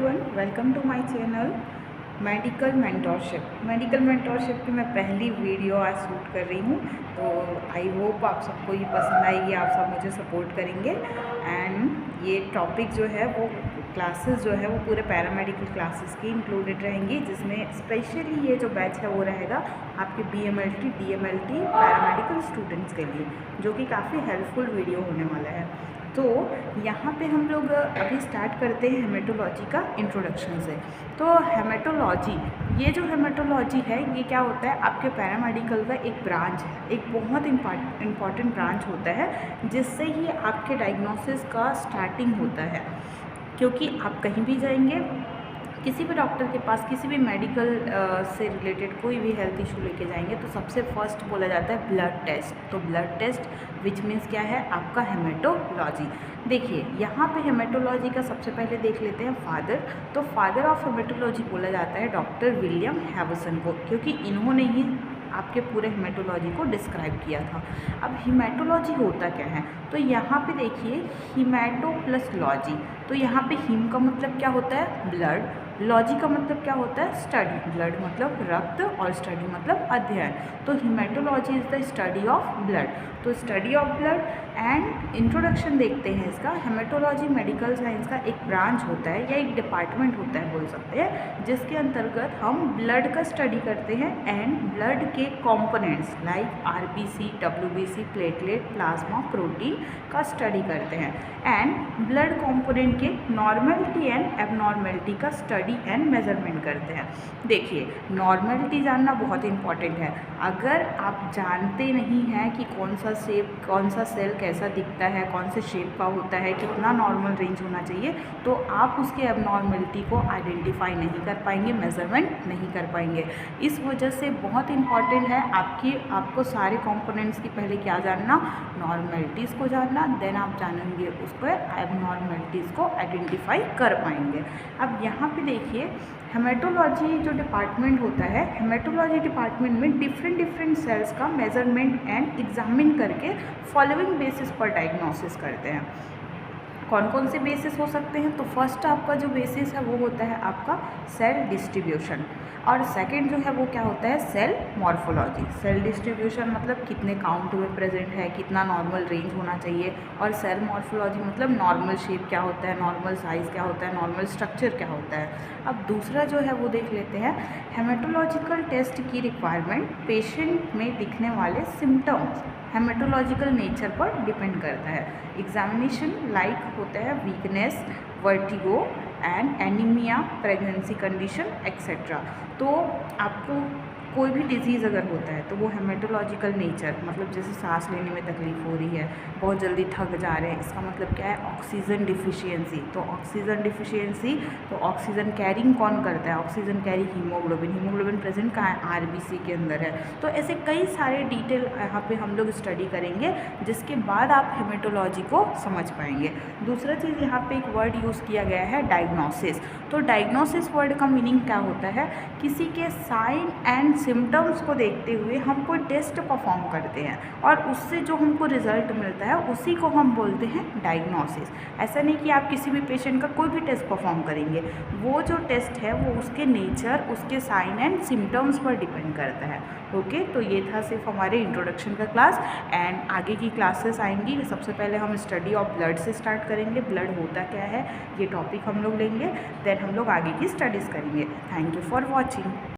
Everyone, welcome to my channel medical mentorship की मैं पहली वीडियो आज शूट कर रही हूँ। तो आई होप आप सबको ये पसंद आएगी, आप सब मुझे सपोर्ट करेंगे। एंड ये टॉपिक जो है वो क्लासेस जो है वो पूरे पैरामेडिकल क्लासेस की इंक्लूडेड रहेंगी, जिसमें स्पेशली ये जो बैच है वो रहेगा आपके BMLT DMLT पैरामेडिकल स्टूडेंट्स के लिए, जो कि काफ़ी हेल्पफुल वीडियो होने वाला है। तो यहाँ पे हम लोग अभी स्टार्ट करते हैं हेमेटोलॉजी का इंट्रोडक्शन से। तो हेमेटोलॉजी, ये जो हेमेटोलॉजी है ये क्या होता है, आपके पैरामेडिकल का एक ब्रांच है, एक बहुत इम्पॉर्टेंट ब्रांच होता है, जिससे ही आपके डायग्नोसिस का स्टार्टिंग होता है। क्योंकि आप कहीं भी जाएंगे, किसी भी डॉक्टर के पास, किसी भी मेडिकल से रिलेटेड कोई भी हेल्थ इशू लेके जाएंगे तो सबसे फर्स्ट बोला जाता है ब्लड टेस्ट। तो ब्लड टेस्ट विच मीन्स क्या है, आपका हेमेटोलॉजी। देखिए यहाँ पे हेमेटोलॉजी का सबसे पहले देख लेते हैं फादर। तो फादर ऑफ हेमेटोलॉजी बोला जाता है डॉक्टर विलियम हैवसन को, क्योंकि इन्होंने ही आपके पूरे हेमेटोलॉजी को डिस्क्राइब किया था। अब हेमेटोलॉजी होता क्या है, तो यहाँ पे देखिए हीमेटो प्लस लॉजी। तो यहाँ पे हीम का मतलब क्या होता है, ब्लड। लॉजी का मतलब क्या होता है, स्टडी। ब्लड मतलब रक्त और स्टडी मतलब अध्ययन। तो haematology is the study of blood. तो study of blood and introduction देखते हैं इसका। हेमेटोलॉजी मेडिकल साइंस का एक ब्रांच होता है या एक डिपार्टमेंट होता है बोल सकते हैं, जिसके अंतर्गत हम ब्लड का स्टडी करते हैं एंड ब्लड के components like RBC, WBC, platelet, plasma, protein का स्टडी करते हैं एंड ब्लड कंपोनेंट के नॉर्मेलिटी एंड एबनॉर्मेलिटी का स्टडी एंड मेजरमेंट करते हैं। देखिए नॉर्मेलिटी जानना बहुत इंपॉर्टेंट है। अगर आप जानते नहीं हैं कि कौन सा शेप, कौन सा सेल कैसा दिखता है, कौन से शेप का होता है, कितना नॉर्मल रेंज होना चाहिए, तो आप उसके एबनॉर्मेलिटी को आइडेंटिफाई नहीं कर पाएंगे, मेजरमेंट नहीं कर पाएंगे। इस वजह से बहुत इंपॉर्टेंट है आपको सारे कंपोनेंट्स की पहले क्या जानना, नॉर्मेलिटीज़ को जानना, देन आप जानेंगे उसको एबनॉर्मेलिटीज़ को आइडेंटिफाई कर पाएंगे। अब यहाँ पे देखिए हेमेटोलॉजी जो डिपार्टमेंट होता है, हेमेटोलॉजी डिपार्टमेंट में डिफरेंट सेल्स का मेजरमेंट एंड एग्जामिन करके फॉलोइंग बेसिस पर डायग्नोसिस करते हैं। कौन कौन से बेसिस हो सकते हैं, तो फर्स्ट आपका जो बेसिस है वो होता है आपका सेल डिस्ट्रीब्यूशन, और सेकंड जो है वो क्या होता है, सेल मॉर्फोलॉजी। सेल डिस्ट्रीब्यूशन मतलब कितने काउंट में प्रेजेंट है, कितना नॉर्मल रेंज होना चाहिए, और सेल मॉर्फोलॉजी मतलब नॉर्मल शेप क्या होता है, नॉर्मल साइज़ क्या होता है, नॉर्मल स्ट्रक्चर क्या होता है। अब दूसरा जो है वो देख लेते हैं हेमेटोलॉजिकल टेस्ट की रिक्वायरमेंट पेशेंट में दिखने वाले सिम्टम्स हेमेटोलॉजिकल नेचर पर डिपेंड करता है। एग्जामिनेशन लाइक होता है weakness, vertigo and anaemia, pregnancy condition etcetera. तो आपको कोई भी डिजीज़ अगर होता है तो वो हेमेटोलॉजिकल नेचर, मतलब जैसे सांस लेने में तकलीफ़ हो रही है, बहुत जल्दी थक जा रहे हैं, इसका मतलब क्या है, ऑक्सीजन डिफिशियंसी। तो ऑक्सीजन डिफिशियंसी, तो ऑक्सीजन कैरिंग कौन करता है, ऑक्सीजन कैरी हीमोग्लोबिन प्रेजेंट कहाँ है, RBC के अंदर है। तो ऐसे कई सारे डिटेल यहाँ पे हम लोग स्टडी करेंगे, जिसके बाद आप हेमेटोलॉजी को समझ पाएंगे। दूसरा चीज़ यहाँ पे एक वर्ड यूज़ किया गया है डायग्नोसिस। तो डायग्नोसिस वर्ड का मीनिंग क्या होता है, किसी के साइन एंड सिम्टम्स को देखते हुए हम कोई टेस्ट परफॉर्म करते हैं और उससे जो हमको रिजल्ट मिलता है उसी को हम बोलते हैं डायग्नोसिस। ऐसा नहीं कि आप किसी भी पेशेंट का कोई भी टेस्ट परफॉर्म करेंगे, वो जो टेस्ट है वो उसके नेचर, उसके साइन एंड सिम्टम्स पर डिपेंड करता है। ओके, तो ये था सिर्फ हमारे इंट्रोडक्शन का क्लास एंड आगे की क्लासेस आएंगी। सबसे पहले हम स्टडी ऑफ ब्लड से स्टार्ट करेंगे, ब्लड होता क्या है ये टॉपिक हम लोग लेंगे, देन हम लोग आगे की स्टडीज़ करेंगे। Thank you for watching.